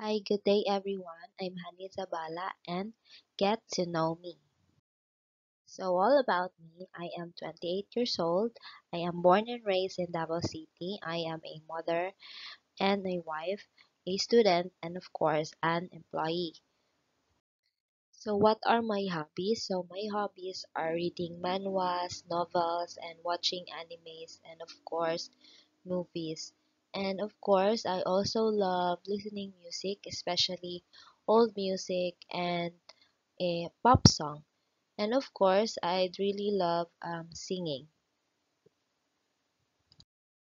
Hi, good day everyone. I'm Hani Zabala and get to know me. So, all about me, I am 28 years old. I am born and raised in Davao City. I am a mother and a wife, a student, and of course, an employee. So, what are my hobbies? So, my hobbies are reading manhwas, novels, and watching animes, and of course, movies. And of course, I also love listening music, especially old music and a pop song. And of course, I'd really love singing.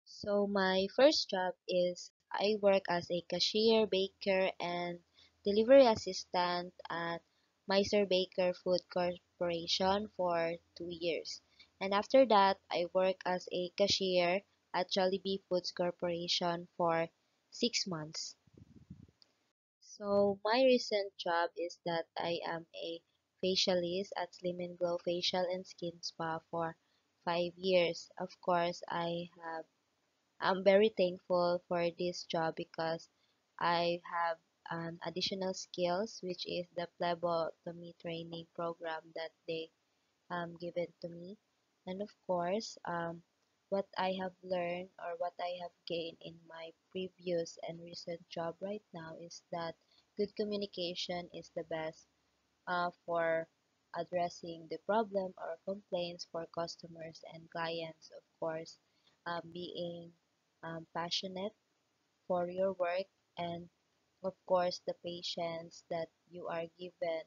So my first job is I work as a cashier, baker, and delivery assistant at Meiser Baker Food Corporation for 2 years. And after that, I work as a cashier at Jollibee Foods Corporation for 6 months. So my recent job is that I am a facialist at Slim and Glow Facial and Skin Spa for 5 years. Of course, I'm very thankful for this job because I have an additional skills which is the phlebotomy training program that they given to me. And of course, what I have learned or what I have gained in my previous and recent job right now is that good communication is the best for addressing the problem or complaints for customers and clients. Of course, being passionate for your work, and of course the patience that you are given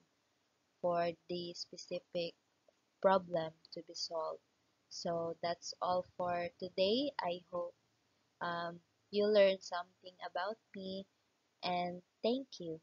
for the specific problem to be solved. So that's all for today. I hope you learned something about me, and thank you.